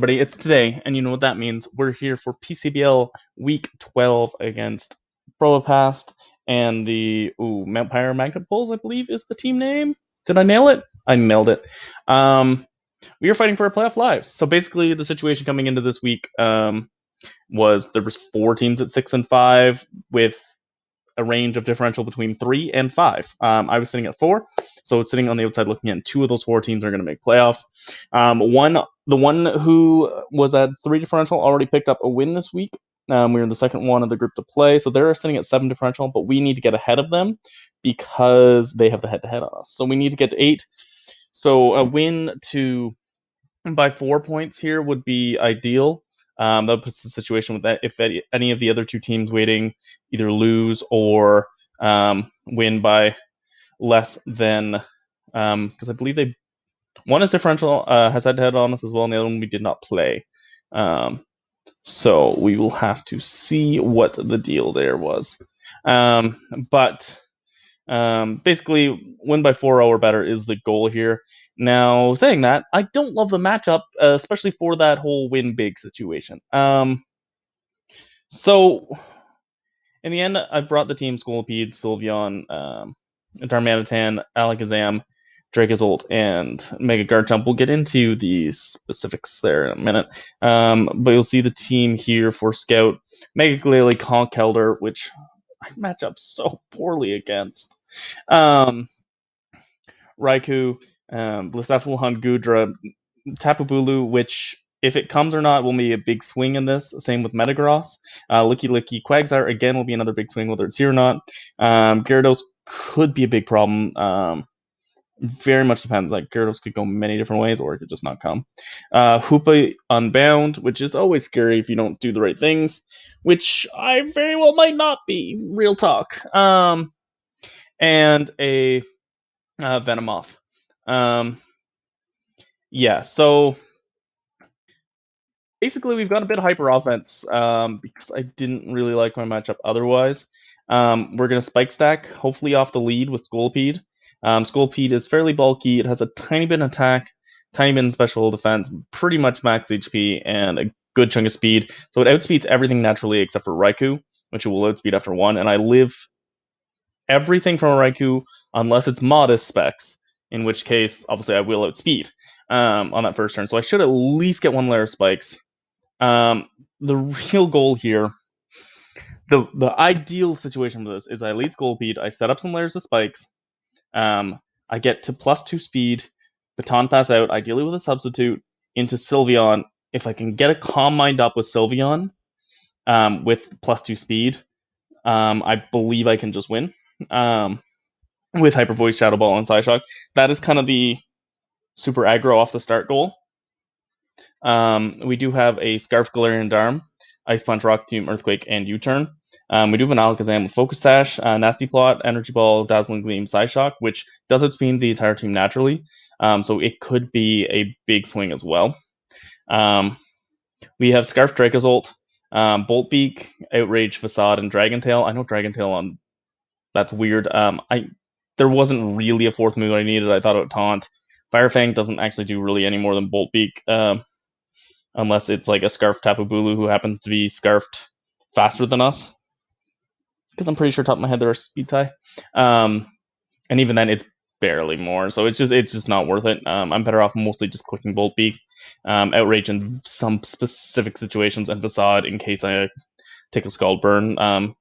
Everybody, it's today, and you know what that means. We're here for PCBL Week 12 against Probopassed and the Vampire Magnet Bulls, I believe, is the team name. Did I nail it? I nailed it. We are fighting for our playoff lives. So basically, the situation coming into this week was there was 4 teams at 6 and 5 with a range of differential between 3 and 5. I was sitting at 4, so sitting on the outside looking in. 2 of those 4 teams are going to make playoffs. The one who was at 3 differential already picked up a win this week. We were the second one of the group to play, so they're sitting at 7 differential, but we need to get ahead of them because they have the head-to-head on us. So we need to get to 8. So a win by 4 points here would be ideal. That puts the situation with that if any of the other 2 teams waiting either lose or win by less than, because I believe one is differential, has head-to-head on us as well, and the other one we did not play. So we will have to see what the deal there was. But basically, win by 4-0 or better is the goal here. Now, saying that, I don't love the matchup, especially for that whole win big situation. So, in the end, I brought the team Scolipede, Sylveon, Darmanitan, Alakazam, Dracozolt, and Mega Garchomp. We'll get into the specifics there in a minute. But you'll see the team here for Scout, Mega Glalie, Conk, Helder, which I match up so poorly against. Raikou, Blacephalon, Gudra, Tapu Bulu, which, if it comes or not, will be a big swing in this. Same with Metagross. Licky, Quagsire, again, will be another big swing, whether it's here or not. Gyarados could be a big problem. Very much depends. Like, Gyarados could go many different ways, or it could just not come. Hoopa Unbound, which is always scary if you don't do the right things, which I very well might not be. Real talk. And a Venomoth. Yeah, so basically we've got a bit of hyper offense because I didn't really like my matchup otherwise. We're going to spike stack, hopefully off the lead with Scolipede. Scolipede is fairly bulky. It has a tiny bit of attack, tiny bit of special defense, pretty much max HP, and a good chunk of speed. So it outspeeds everything naturally except for Raikou, which it will outspeed after 1. And I live everything from a Raikou unless it's modest specs, in which case, obviously, I will outspeed on that first turn. So I should at least get 1 layer of spikes. The real goal here, the ideal situation for this is I lead Scolipede, I set up some layers of spikes, I get to +2 speed, Baton Pass out, ideally with a substitute, into Sylveon. If I can get a Calm Mind up with Sylveon with +2 speed, I believe I can just win. With Hyper Voice, Shadow Ball, and Psyshock. That is kind of the super aggro off the start goal. We do have a Scarf, Galarian Darm, Ice Punch, Rock Tomb, Earthquake, and U-Turn. We do have an Alakazam with Focus Sash, Nasty Plot, Energy Ball, Dazzling Gleam, Psyshock, which does outspeed the entire team naturally. So it could be a big swing as well. We have Scarf, Dracozolt, Bolt Beak, Outrage, Facade, and Dragon Tail. I know Dragon Tail on that's weird. There wasn't really a 4th move I needed. I thought it would Taunt. Fire Fang doesn't actually do really any more than Bolt Beak, unless it's like a Scarf Tapu Bulu who happens to be scarfed faster than us. Because I'm pretty sure top of my head they're a speed tie. And even then, it's barely more. So it's just not worth it. I'm better off mostly just clicking Bolt Beak, Outrage in some specific situations, and Facade in case I take a Scald Burn.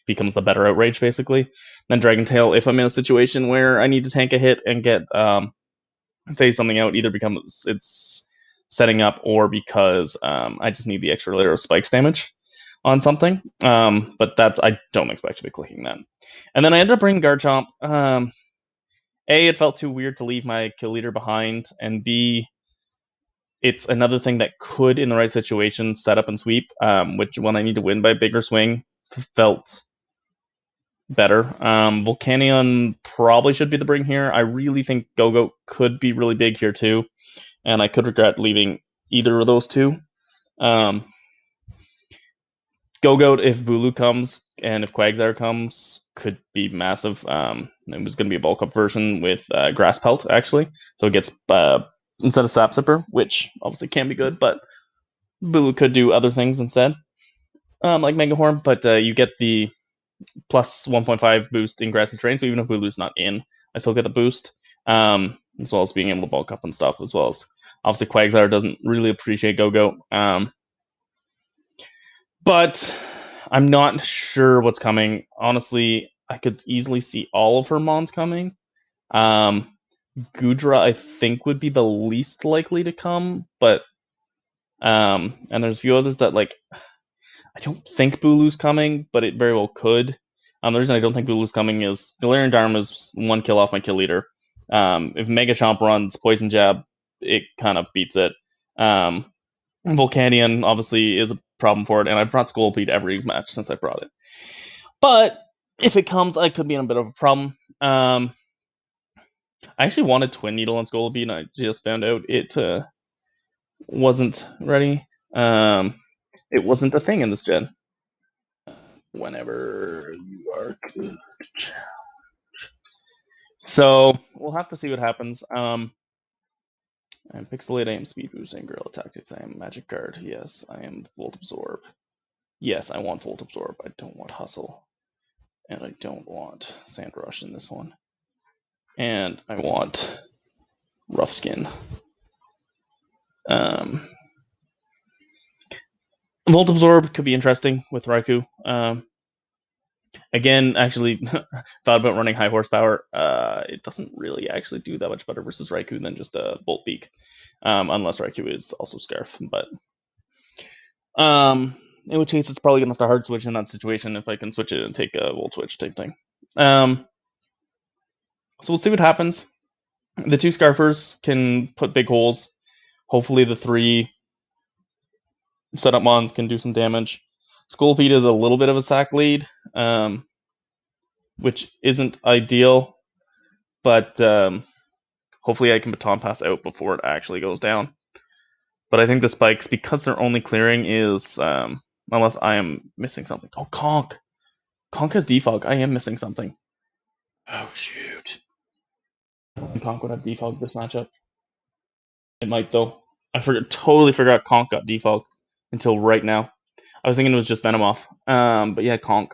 Becomes the better Outrage, basically. Then Dragon Tail, if I'm in a situation where I need to tank a hit and get phase something out, either because it's setting up or because I just need the extra layer of spikes damage on something. But I don't expect to be clicking that. And then I ended up bringing Garchomp. A, it felt too weird to leave my kill leader behind, and B, it's another thing that could, in the right situation, set up and sweep, which when I need to win by a bigger swing, felt better. Volcanion probably should be the bring here. I really think Go-Goat could be really big here too, and I could regret leaving either of those 2. Go-Goat, if Bulu comes and if Quagsire comes, could be massive. It was going to be a bulk up version with Grass Pelt, actually, so it gets instead of Sap Sipper, which obviously can be good, but Bulu could do other things instead, like Mega Horn. But you get the plus 1.5 boost in Grassy Terrain, so even if Bulu's not in, I still get the boost, as well as being able to bulk up and stuff, as well as obviously Quagsire doesn't really appreciate Go-Go. But I'm not sure what's coming. Honestly, I could easily see all of her mons coming. Gudra, I think, would be the least likely to come, but and there's a few others that like I don't think Bulu's coming, but it very well could. The reason I don't think Bulu's coming is Galarian Dharma is 1 kill off my kill leader. If Mega Chomp runs Poison Jab, it kind of beats it. Volcanion obviously is a problem for it, and I've brought Scolipede every match since I brought it. But if it comes, I could be in a bit of a problem. I actually wanted Twin Needle on Scolipede, and I just found out it wasn't ready. It wasn't a thing in this gen. Whenever you are good. So we'll have to see what happens. I'm Pixelate, I am Speed Boost, I am Guerrilla Tactics, I am Magic Guard, yes, I am Volt Absorb. Yes, I want Volt Absorb, I don't want Hustle. And I don't want Sand Rush in this one. And I want Rough Skin. Volt Absorb could be interesting with Raikou. Again, actually, thought about running High Horsepower. It doesn't really actually do that much better versus Raikou than just a Bolt Beak. Unless Raikou is also Scarf. But in which case, it's probably going to have to hard switch in that situation if I can switch it and take a Volt Switch type thing. So we'll see what happens. The 2 Scarfers can put big holes. Hopefully the 3 setup mons can do some damage. Scolipede is a little bit of a sack lead, which isn't ideal, but hopefully I can Baton Pass out before it actually goes down. But I think the spikes, because they're only clearing, is unless I am missing something. Oh, Conk! Conk has defog. I am missing something. Oh, shoot. Conk would have defog this matchup. It might, though. I totally forgot Conk got defog until right now. I was thinking it was just Venomoth. But yeah, Conk.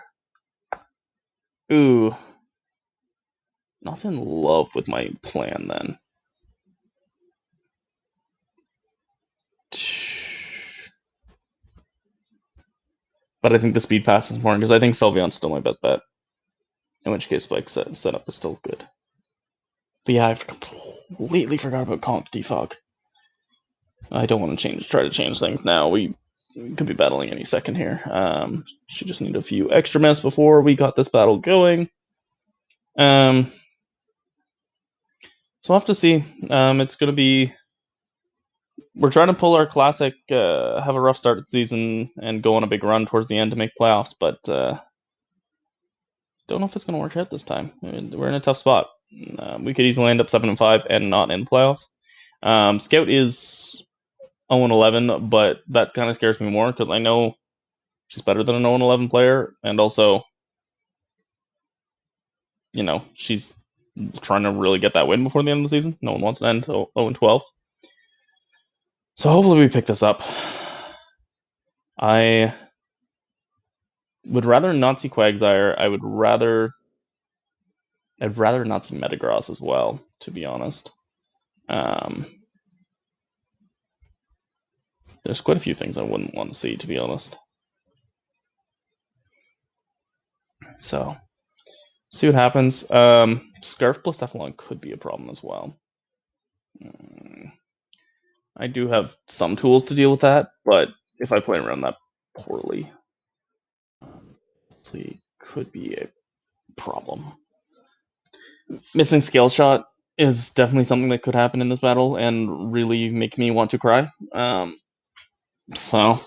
Ooh. Not in love with my plan, then. But I think the speed pass is important, because I think Sylveon's still my best bet. In which case, like, setup is still good. But yeah, I completely forgot about Conk defog. I don't want to try to change things now. We could be battling any second here. Should just need a few extra mess before we got this battle going. So we'll have to see. It's going to be... We're trying to pull our classic, have a rough start to the season, and go on a big run towards the end to make playoffs, but don't know if it's going to work out this time. We're in a tough spot. We could easily end up 7-5 and not in playoffs. Scout is 0-11, but that kind of scares me more, because I know she's better than an 0-11 player, and also, you know, she's trying to really get that win before the end of the season. No one wants to end 0-12. So hopefully we pick this up. I would rather not see Quagsire. I'd rather not see Metagross as well, to be honest. There's quite a few things I wouldn't want to see, to be honest. So, see what happens. Scarf plus Cephalon could be a problem as well. I do have some tools to deal with that, but if I play around that poorly, it could be a problem. Missing Scale Shot is definitely something that could happen in this battle and really make me want to cry. So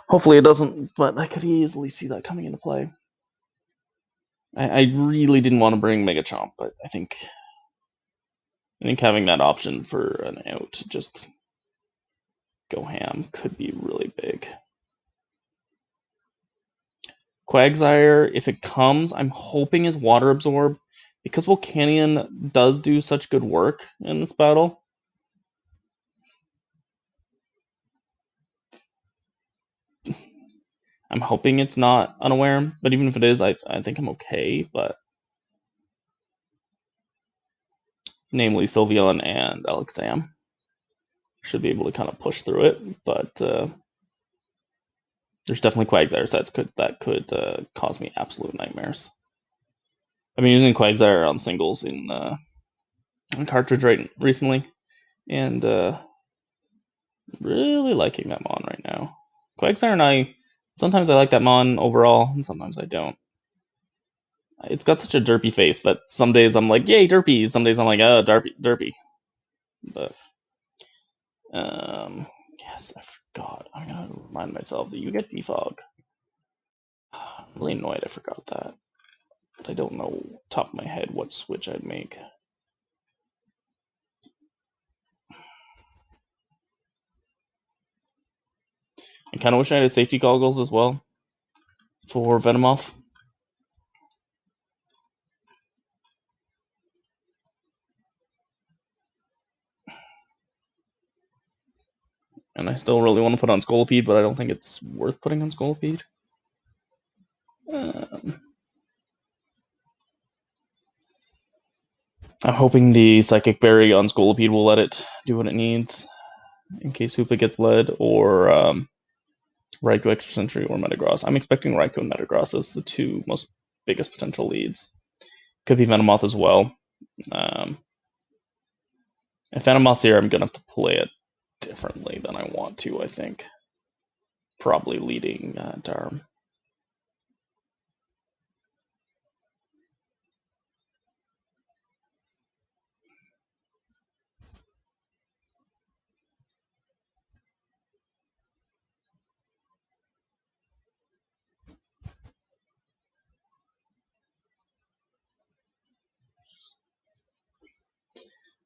hopefully it doesn't, but I could easily see that coming into play. I really didn't want to bring Mega Chomp, but I think having that option for an out to just go ham could be really big. Quagsire, if it comes, I'm hoping is Water Absorb, because Volcanion does do such good work in this battle. I'm hoping it's not unaware, but even if it is, I think I'm okay. But namely Sylveon and Alexam should be able to kind of push through it. But there's definitely Quagsire sets that could cause me absolute nightmares. I've been using Quagsire on singles in cartridge recently, and really liking that mon right now. Quagsire and sometimes I like that mon overall, and sometimes I don't. It's got such a derpy face that some days I'm like, yay, derpy. Some days I'm like, oh, derpy. But, yes, I forgot. I'm gonna remind myself that you get defog. I'm really annoyed I forgot that. But I don't know top of my head what switch I'd make. I kind of wish I had safety goggles as well for Venomoth. And I still really want to put on Scolipede, but I don't think it's worth putting on Scolipede. I'm hoping the Psychic Berry on Scolipede will let it do what it needs in case Hoopa gets led, or Raikou Extra Sentry or Metagross. I'm expecting Raikou and Metagross as the two most biggest potential leads. Could be Venomoth as well. If Venomoth's here, I'm going to have to play it differently than I want to, I think. Probably leading Darm.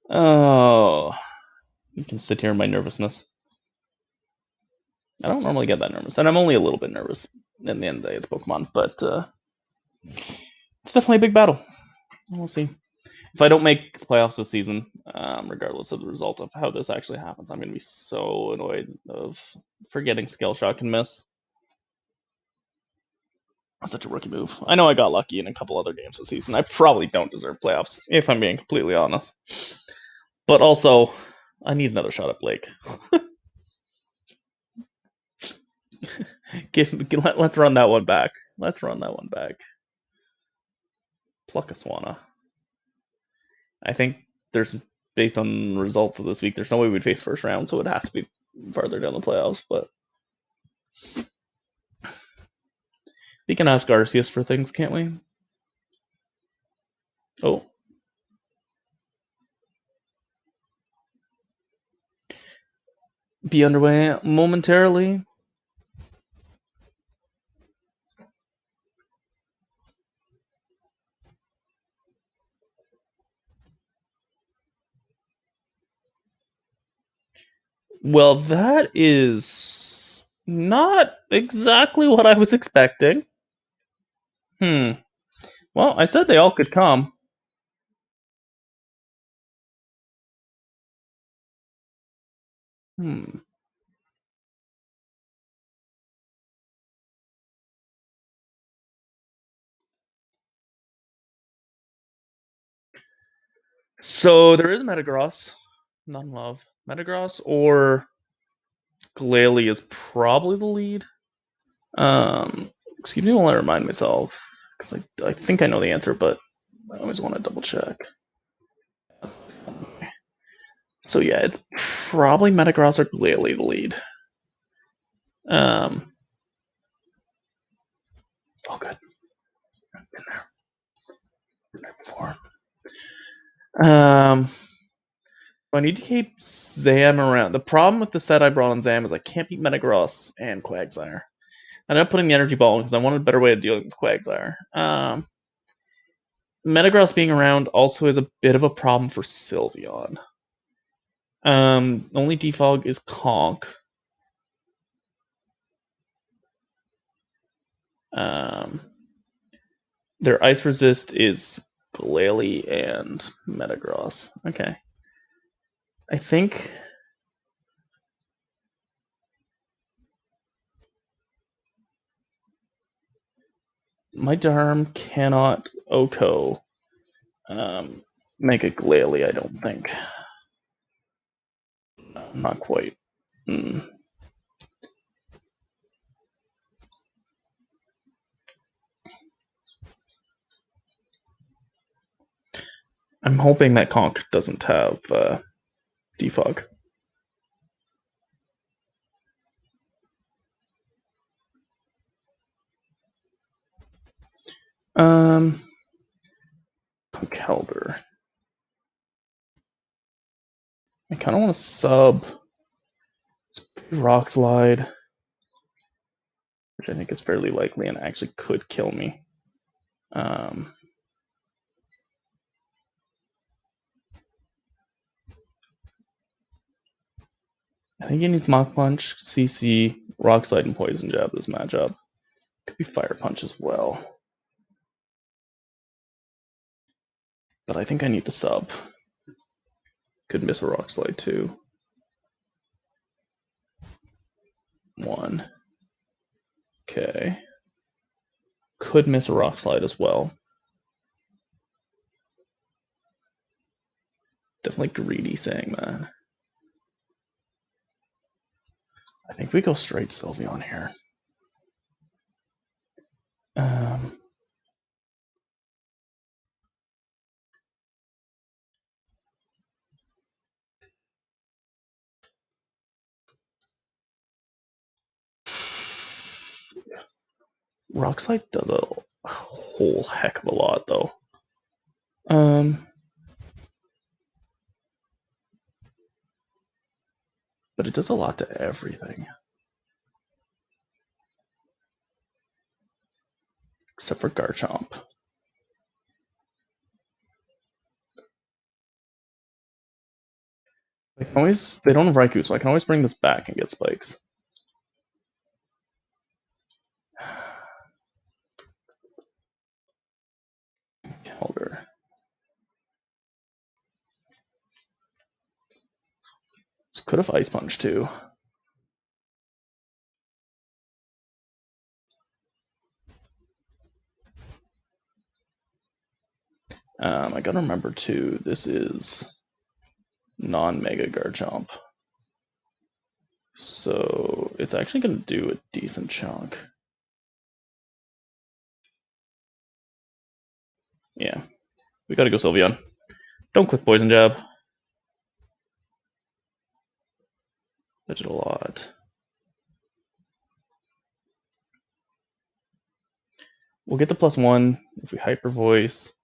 Oh, you can sit here in my nervousness. I don't normally get that nervous, and I'm only a little bit nervous. In the end of the day, it's Pokemon, but it's definitely a big battle. We'll see. If I don't make the playoffs this season, regardless of the result of how this actually happens, I'm going to be so annoyed of forgetting Scale Shot can miss. Such a rookie move. I know I got lucky in a couple other games this season. I probably don't deserve playoffs, if I'm being completely honest. But also, I need another shot at Blake. Let's run that one back. Let's run that one back. Pluck a Swanna. I think based on results of this week, there's no way we'd face first round, so it'd have to be farther down the playoffs. But we can ask Arceus for things, can't we? Oh. Be underway momentarily. Well, that is not exactly what I was expecting. Well, I said they all could come. So there is Metagross. None love. Metagross or Glalie is probably the lead. Excuse me while I remind myself, because I think I know the answer, but I always want to double check. So yeah, it's probably Metagross or Glalie the lead. Oh good. Been there before. I need to keep Zam around. The problem with the set I brought on Zam is I can't beat Metagross and Quagsire. I ended up putting the Energy Ball because I wanted a better way of dealing with Quagsire. Metagross being around also is a bit of a problem for Sylveon. Only defog is Conk. Their Ice Resist is Glalie and Metagross. Okay. I think My Darm cannot Oko Mega Glalie, I don't think. No, not quite. I'm hoping that Conk doesn't have defog. Helder. I kind of want to sub Rock Slide, which I think is fairly likely and actually could kill me. I think he needs Mach Punch, CC, Rock Slide, and Poison Jab this matchup. Could be Fire Punch as well. But I think I need to sub. Could miss a Rock Slide too. 1. Okay. Could miss a Rock Slide as well. Definitely greedy saying that. I think we go straight Sylveon here. Rock Slide does a whole heck of a lot, though. But it does a lot to everything. Except for Garchomp. I can always, they don't have Raikou, so I can always bring this back and get spikes. Helder. This could have Ice Punch too. I gotta remember too, this is non-Mega Garchomp. So it's actually gonna do a decent chunk. Yeah. We gotta go Sylveon. Don't click Poison Jab. That did a lot. We'll get the +1 if we Hyper Voice.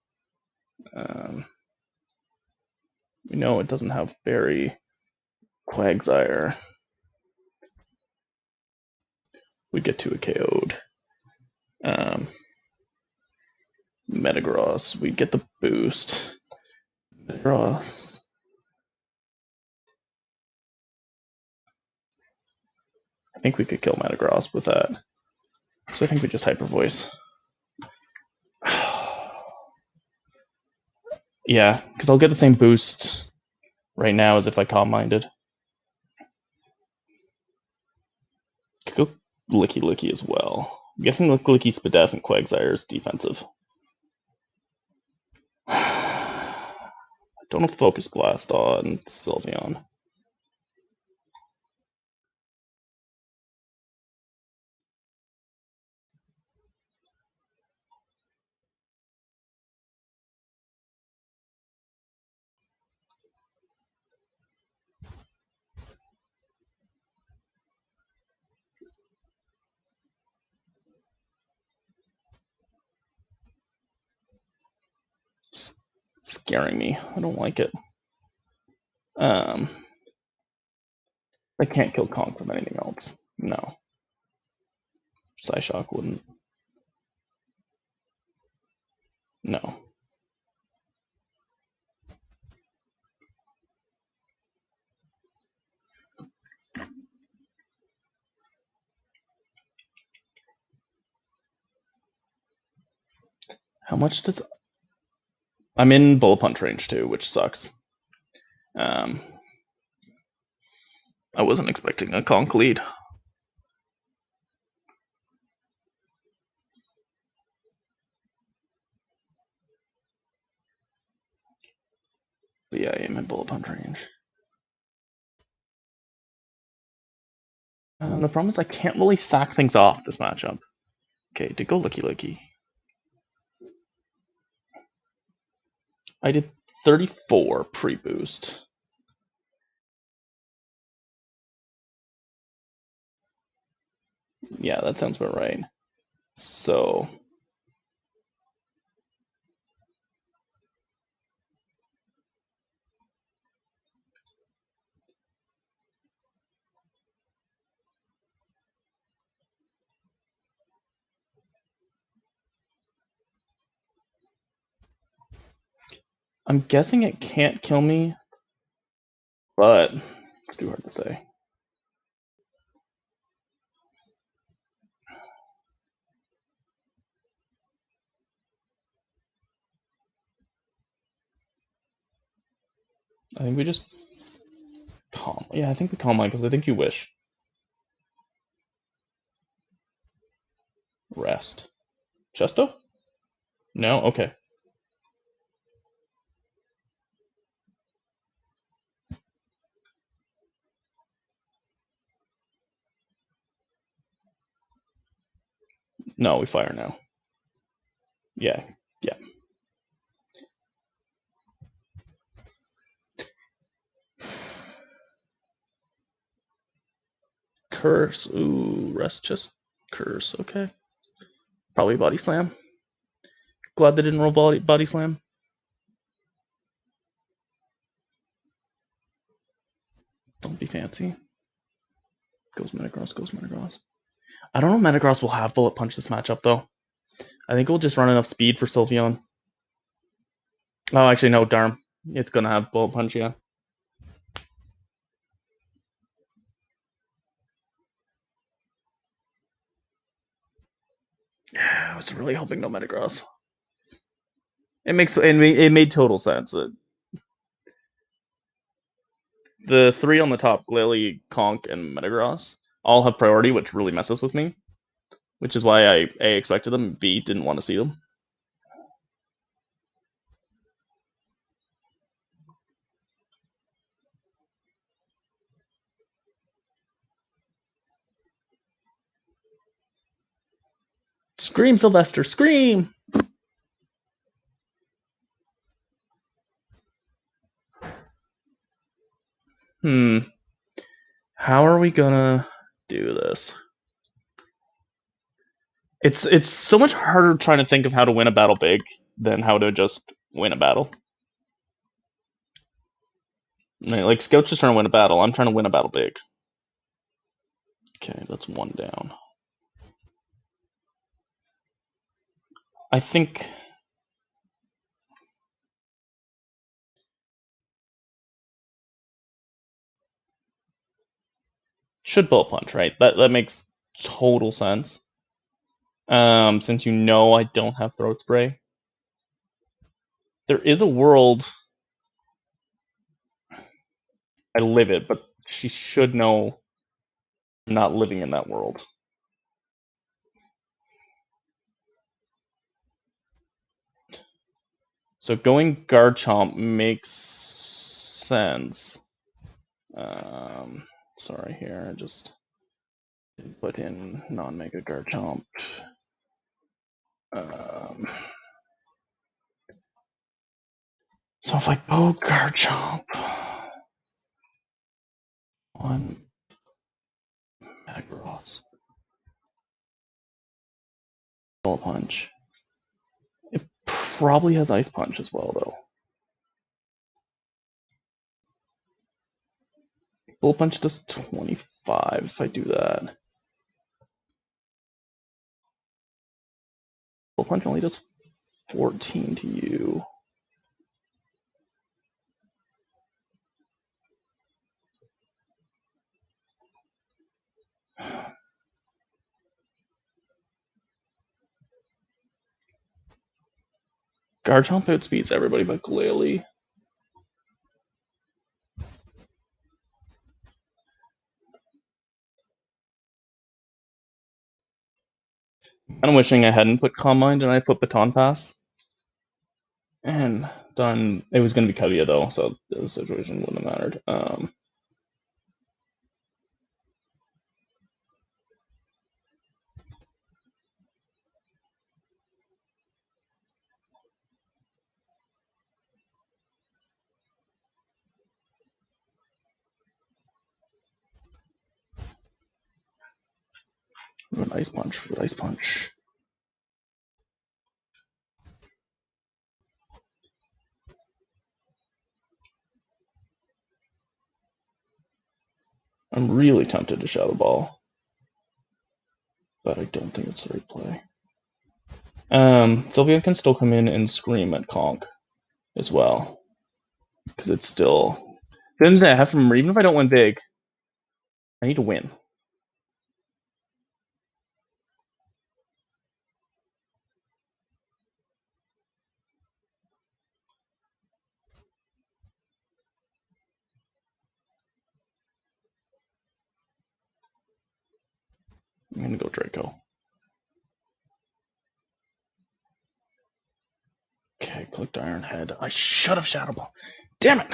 We know it doesn't have Berry. Quagsire. We'd get to a KO'd. Metagross. We'd get the boost. Metagross. I think we could kill Metagross with that. So I think we just Hyper Voice. Yeah, because I'll get the same boost right now as if I Calm Minded. Could go Licky Licky as well. I'm guessing Licky Licky, Spadef, and Quagsire is defensive. Don't have Focus Blast on Sylveon. Scaring me. I don't like it. I can't kill Conk from anything else. No. Psyshock wouldn't. No. How much does... I'm in Bullet Punch range too, which sucks. I wasn't expecting a Conk lead. But yeah, I am in bullet punch range. The problem is I can't really sack things off this matchup. Okay, to go looky looky. I did 34 pre-boost. Yeah, that sounds about right. So I'm guessing it can't kill me, but it's too hard to say. I think we just calm. Yeah, I think we calm line because I think you wish. Rest. Chesto? No? Okay. No, we fire now. Yeah. Yeah. Curse. Ooh, rest just curse. Okay. Probably body slam. Glad they didn't roll body slam. Don't be fancy. Goes Metagross, goes Metagross. I don't know if Metagross will have bullet punch this matchup though. I think we'll just run enough speed for Sylveon. Oh, actually, no, darn. It's gonna have bullet punch, yeah. I was really hoping no Metagross. It made total sense. The three on the top, Glalie, Conk, and Metagross, all have priority, which really messes with me. Which is why I A, expected them, B, didn't want to see them. Scream, Sylvester, scream! How are we gonna do this? It's so much harder trying to think of how to win a battle big than how to just win a battle. Like Scout's just trying to win a battle. I'm trying to win a battle big. Okay, that's one down. I think should bullet punch, right? That makes total sense. Since you know I don't have throat spray. There is a world I live it, but she should know I'm not living in that world. So going Garchomp makes sense. Sorry here, I just put in non-mega Garchomp. So if I go Garchomp on Metagross, Bullet Punch. It probably has Ice Punch as well, though. Bullet Punch does 25 if I do that. Bullet Punch only does 14 to you. Garchomp outspeeds everybody but Glalie. I'm wishing I hadn't put Calm Mind and I put Baton Pass. And done. It was going to be Kaguya though, so the situation wouldn't have mattered. Ice punch. Ice punch. I'm really tempted to Shadow Ball, but I don't think it's the right play. Sylvia can still come in and scream at Conk as well, because it's still. Then I have to remember, even if I don't win big, I need to win. I'm gonna go Draco. Okay, clicked Iron Head. I should have Shadow Ball. Damn it!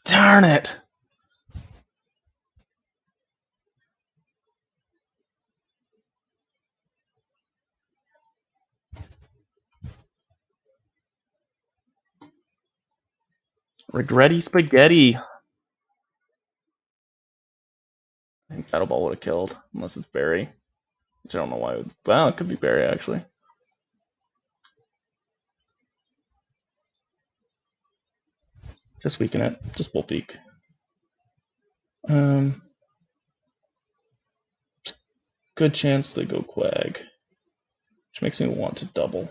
Darn it! Regretty spaghetti. I think Shadow Ball would have killed, unless it's Barry. Which I don't know why. Well, it could be Barry actually. Just weaken it. Just Bolt Beak. Good chance they go Quag, which makes me want to double.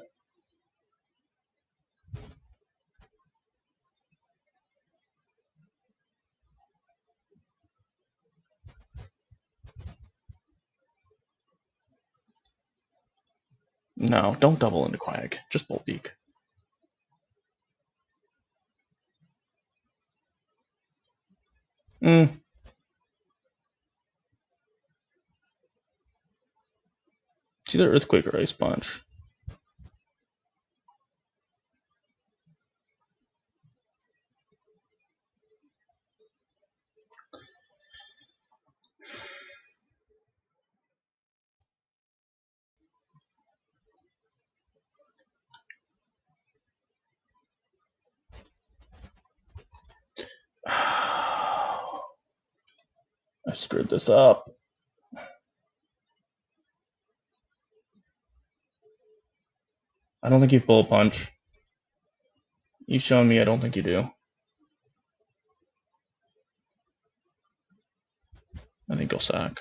No, don't double into Quag. Just Bolt Beak. It's either Earthquake or Ice Punch. I screwed this up. I don't think you Bullet Punch. You've shown me I don't think you do. I think you'll sack.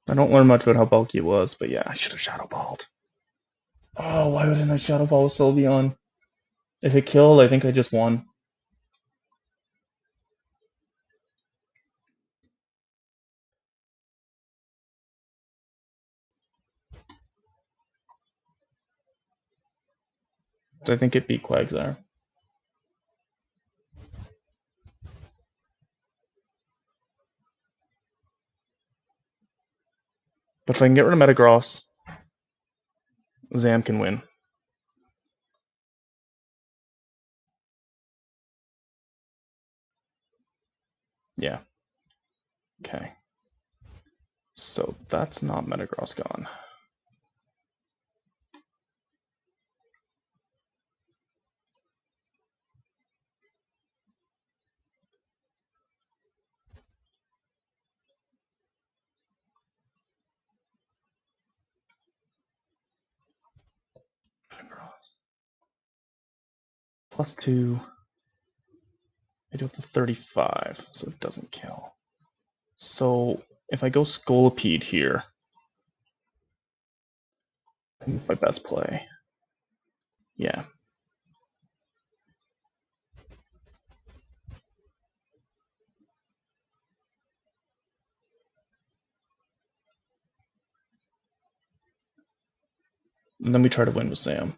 I don't learn much about how bulky it was, but yeah, I should have Shadow Balled. Oh, why wouldn't I Shadow Ball with Sylveon? If it killed, I think I just won. I think it beat Quagsire. But if I can get rid of Metagross, Zam can win. Yeah. Okay. So that's not Metagross gone. +2. I do up to 35, so it doesn't kill. So if I go Scolipede here, I think my best play. Yeah. And then we try to win with Sam.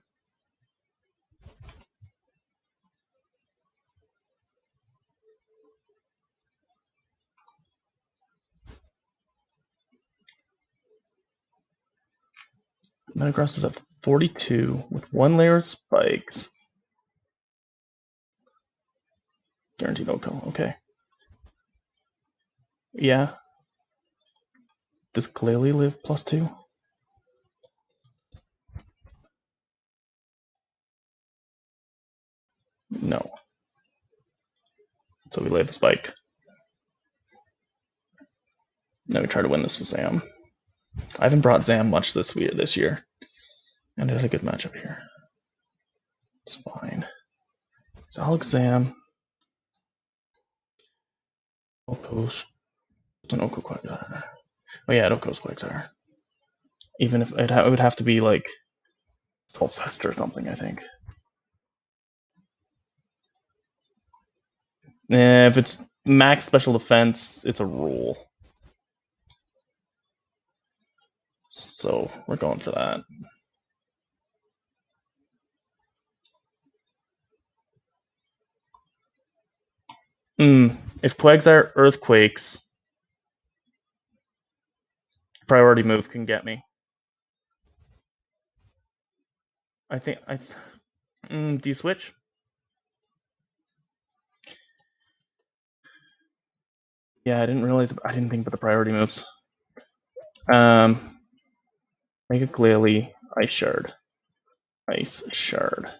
Metagross is at 42 with 1 layer of spikes. Guaranteed OCO. Okay. Yeah. Does Glalie live +2? No. So we lay the spike. Now we try to win this with Zam. I haven't brought Zam much this year. And it has a good matchup here. It's fine. It's Alex Zam. Oko's an Oko Quagsire. Oh yeah, Oko's Quagsire. Even if it would have to be like Saltfest or something, I think. If it's max special defense, it's a rule. So we're going for that. If Quagsire Earthquakes, priority move can get me. I think do you switch? Yeah, I didn't think about the priority moves. Make a Glalie, Ice Shard. Ice Shard.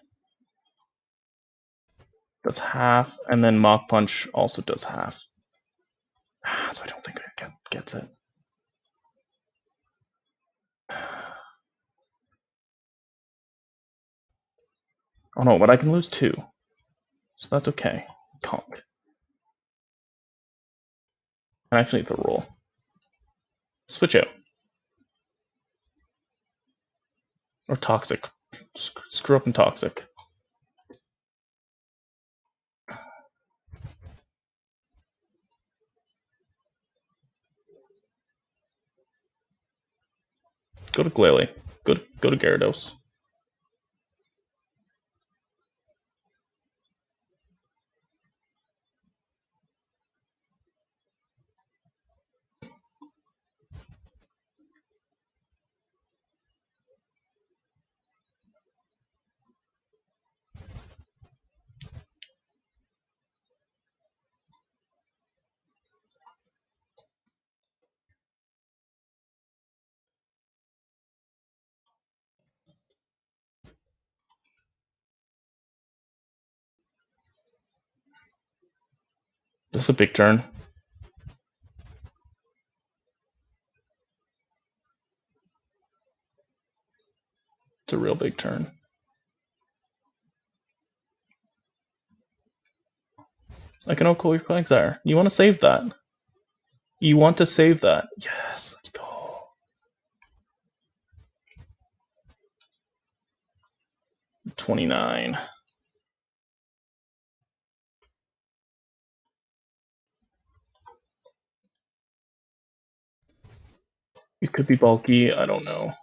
Does half, and then Mach Punch also does half. So I don't think it gets it. Oh no, but I can lose 2. So that's okay. Conk. And actually the roll. Switch out. Or Toxic. Screw up and Toxic. Go to Glalie. Go to Gyarados. This is a big turn. It's a real big turn. I can Oko your Quagsire. You want to save that? You want to save that? Yes, let's go. 29. It could be bulky, I don't know.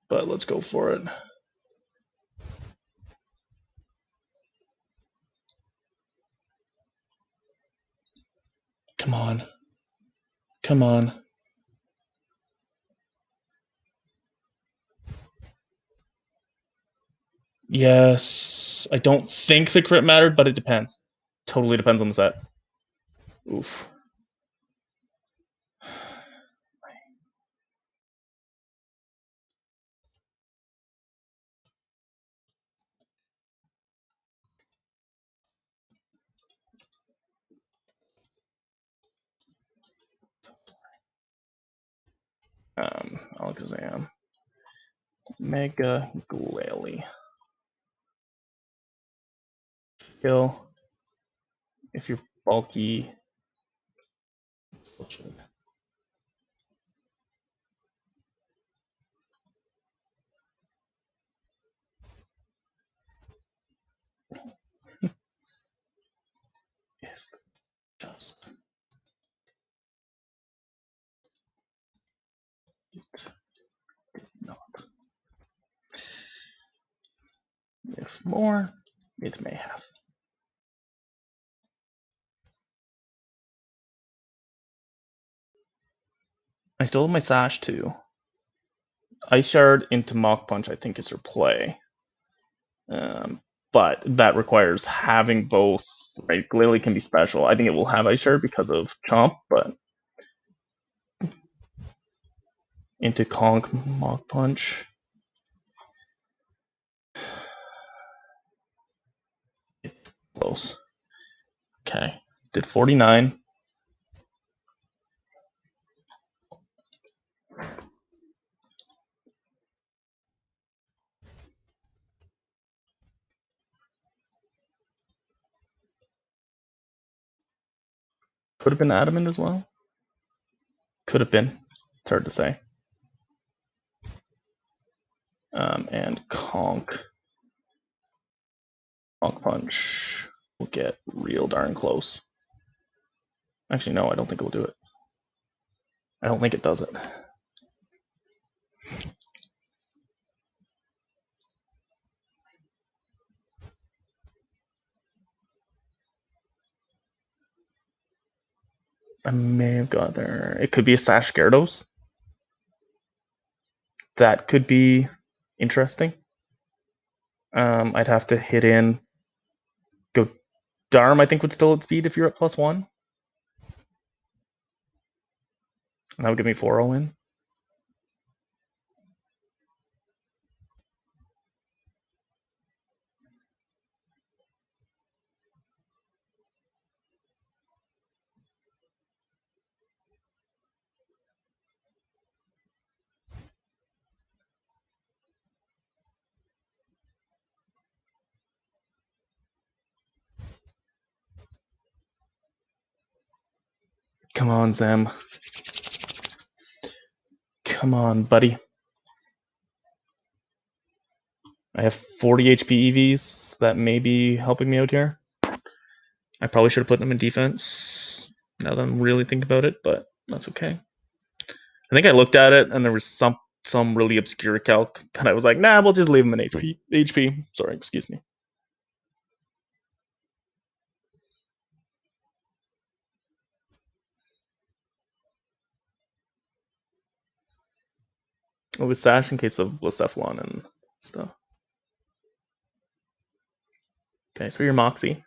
But let's go for it. Come on. Come on. Yes. I don't think the crit mattered, but it depends. Totally depends on the set. Oof. Alakazam. Mega Glalie. Kill. If you're bulky. Just not. If more, it may have. I still have my Sash too. Ice Shard into Mach Punch, I think, is her play. But that requires having both. Right, Lily can be special. I think it will have Ice Shard because of Chomp, but into Conk, Mach Punch. It's close. Okay, did 49. Could have been Adamant as well. Could have been. It's hard to say. And Conk. Conk Punch will get real darn close. Actually, no, I don't think it will do it. I don't think it does it. I may have got there. It could be a Sash Gyarados. That could be interesting. I'd have to hit in. Go Darm, I think, would still outspeed if you're at +1. And that would give me 4-0 win. Come on, Zem. Come on, buddy. I have 40 HP EVs. That may be helping me out here. I probably should have put them in defense now that I'm really thinking about it, but that's okay. I think I looked at it and there was some really obscure calc, and I was like, nah, we'll just leave them in HP. Sorry, excuse me. It was Sash in case of Blacephalon and stuff. Okay, so you're Moxie.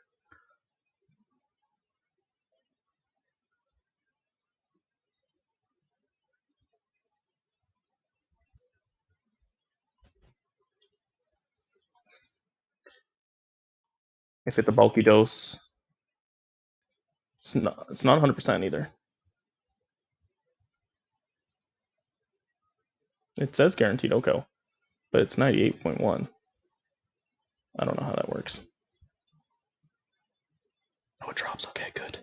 If it's a bulky dose, it's not 100% either. It says guaranteed OCO, but it's 98.1. I don't know how that works. Oh, it drops. Okay, good.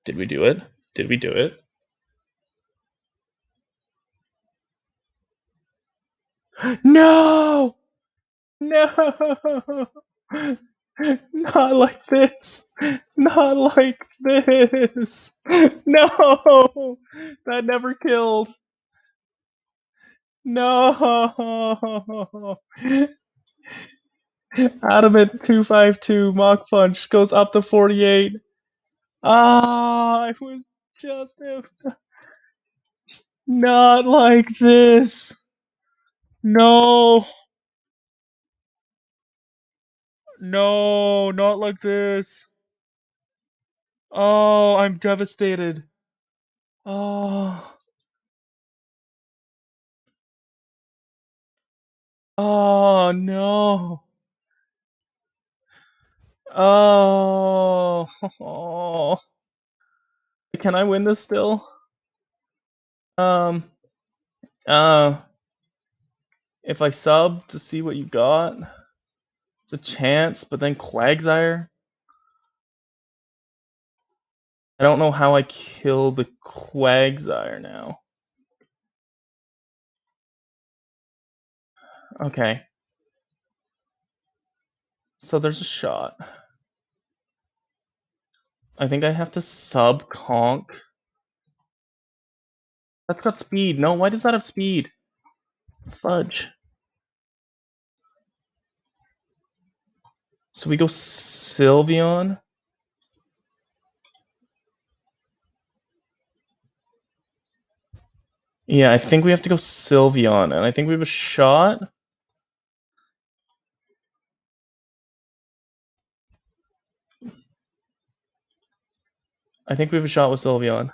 Did we do it? Did we do it? No! No! Not like this! Not like this! No! That never killed! No! Adamant 252 Mach Punch goes up to 48. Ah, I was just not like this. No. No, not like this. Oh, I'm devastated. Oh. Oh, no. Oh. Oh. Can I win this still? Um. If I sub to see what you got, it's a chance, but then Quagsire. I don't know how I kill the Quagsire now. Okay. So there's a shot. I think I have to sub Conk. That's got speed. No, why does that have speed? Fudge. So we go Sylveon. Yeah, I think we have to go Sylveon, and I think we have a shot. I think we have a shot with Sylveon.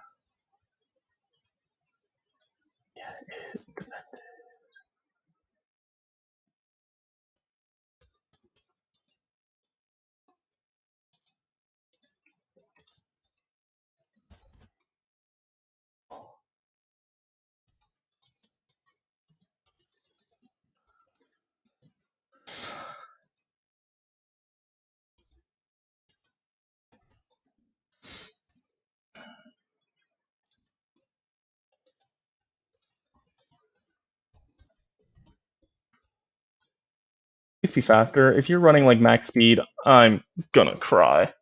Please be faster. If you're running like max speed, I'm gonna cry.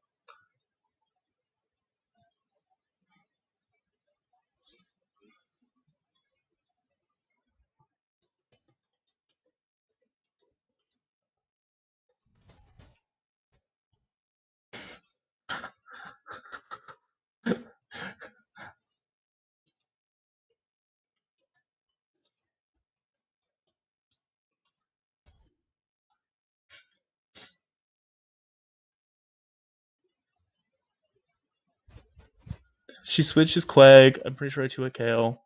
She switches Quag. I'm pretty sure I 2 KO.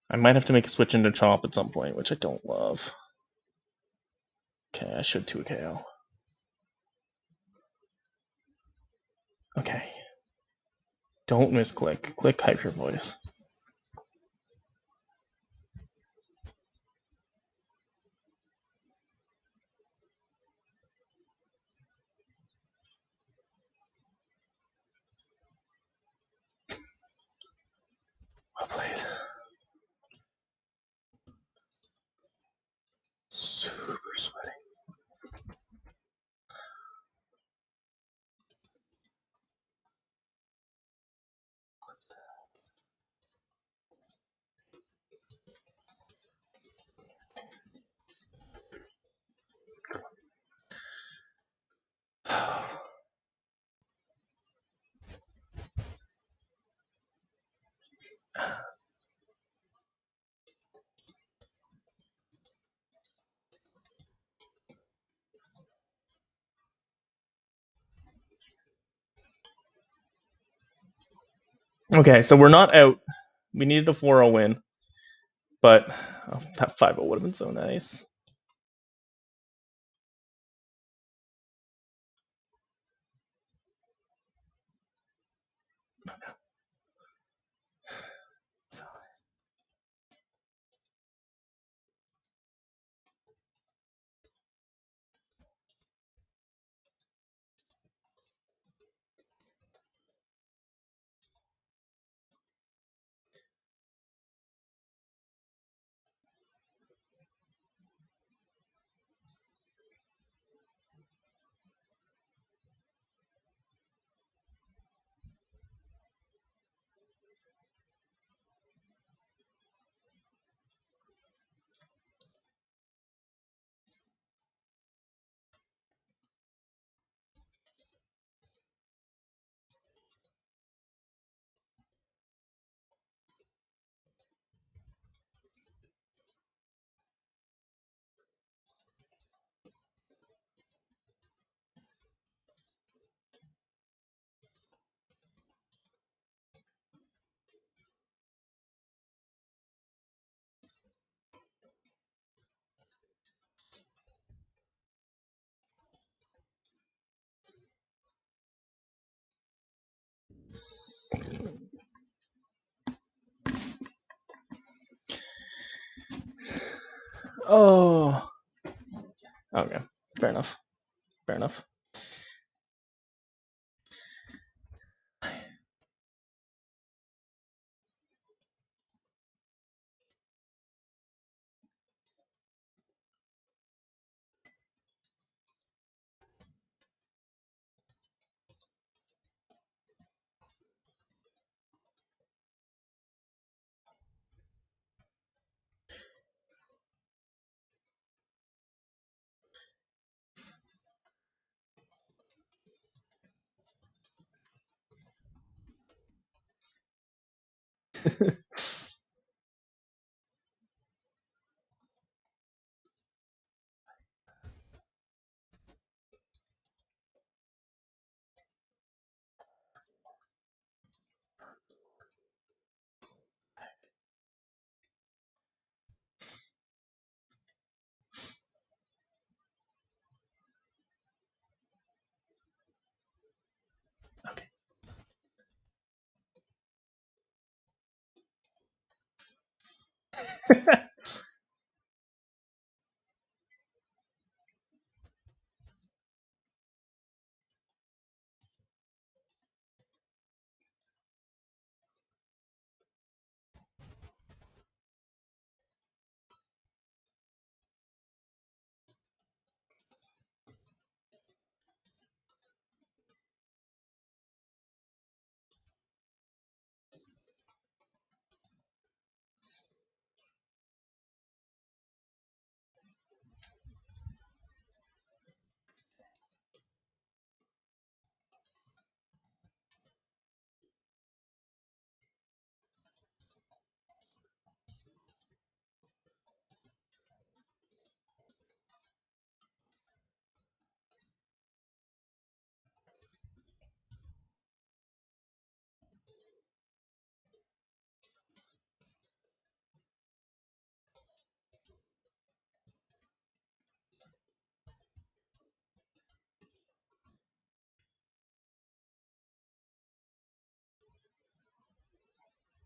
I might have to make a switch into Chomp at some point, which I don't love. Okay, I should 2 KO. Okay. Don't misclick. Click Hyper Voice. Well played. Super sweaty. Okay, so we're not out. We needed a 4-0 win. But that 5-0 would have been so nice. Oh. Okay. Fair enough. Fair enough.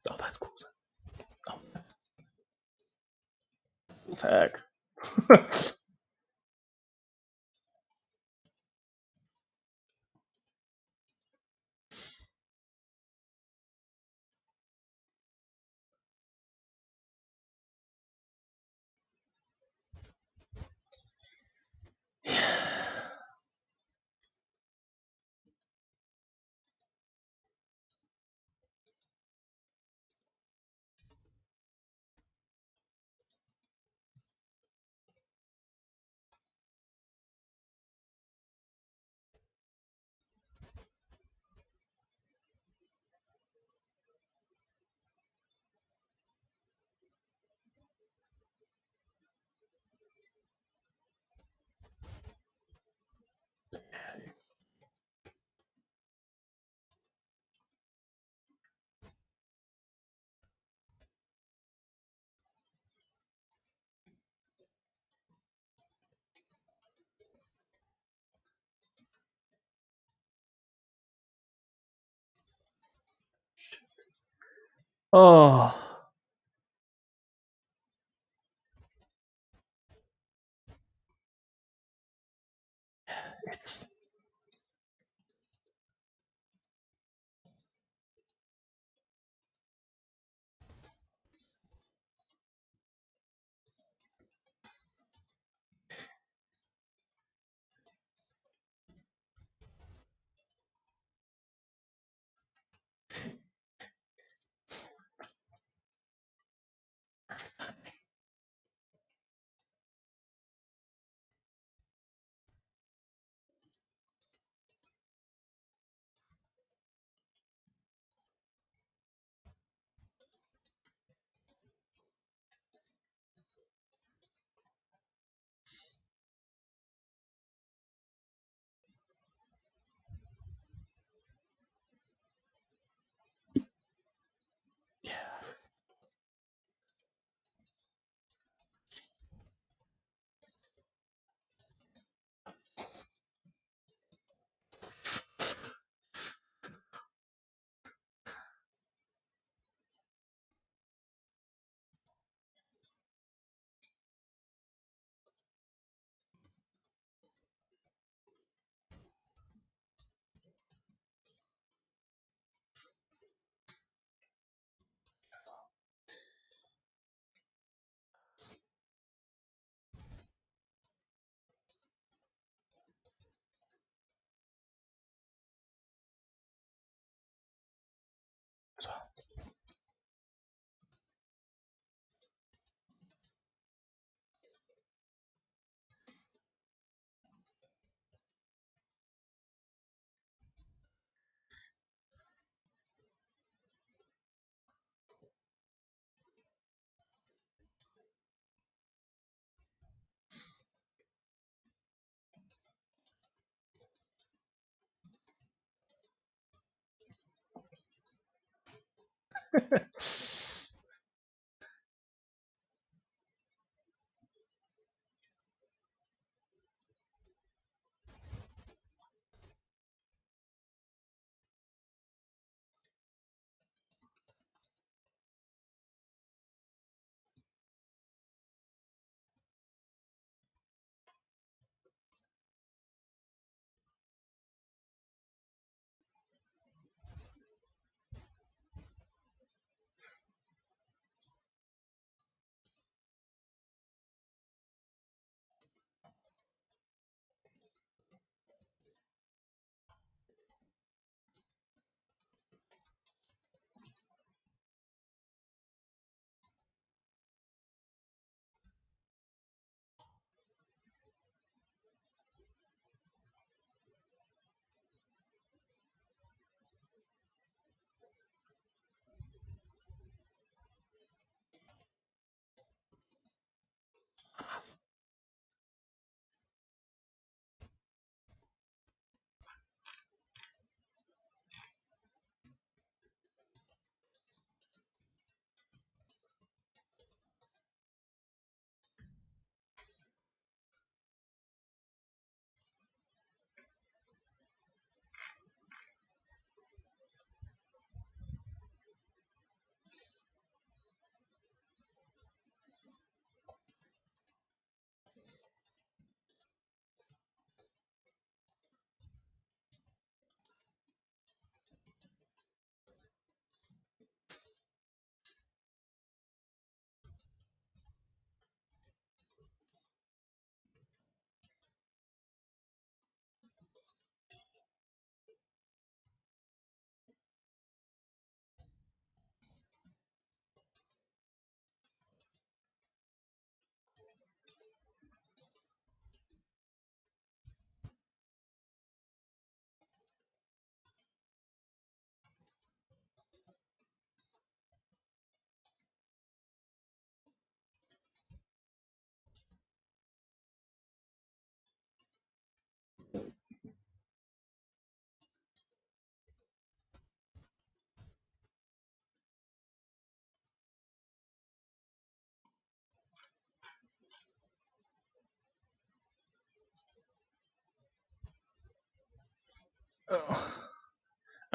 Oh, that's cool. Oh, tag. Oh, it's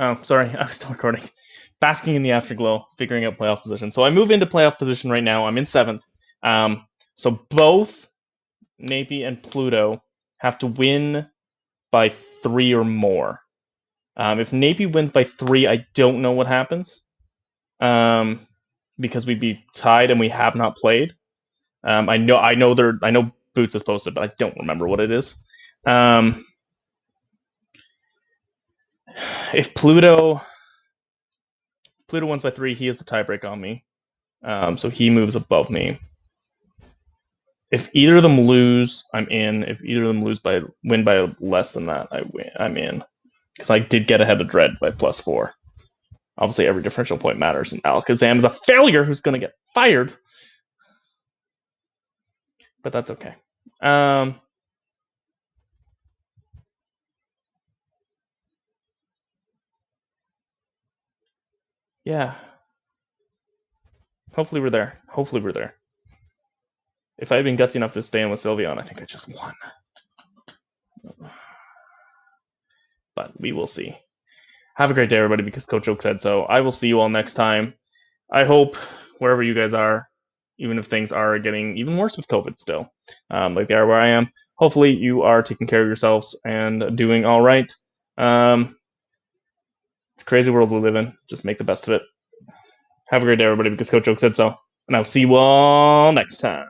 Oh, sorry, I was still recording. Basking in the afterglow, figuring out playoff position. So I move into playoff position right now. I'm in seventh. So both Napi and Pluto have to win by 3 or more. If Napi wins by 3, I don't know what happens. Because we'd be tied and we have not played. I know Boots is posted, but I don't remember what it is. If Pluto wins by 3, he has the tiebreak on me. So he moves above me. If either of them lose, I'm in. If either of them win by less than that, I'm in. Because I did get ahead of Dread by +4. Obviously, every differential point matters, and Alakazam is a failure who's going to get fired. But that's okay. Yeah. Hopefully we're there. If I had been gutsy enough to stay in with Sylveon, I think I just won. But we will see. Have a great day, everybody, because Coach Oak said so. I will see you all next time. I hope wherever you guys are, even if things are getting even worse with COVID still, like they are where I am, hopefully you are taking care of yourselves and doing all right. It's a crazy world we live in. Just make the best of it. Have a great day, everybody, because Coach Oak said so. And I'll see you all next time.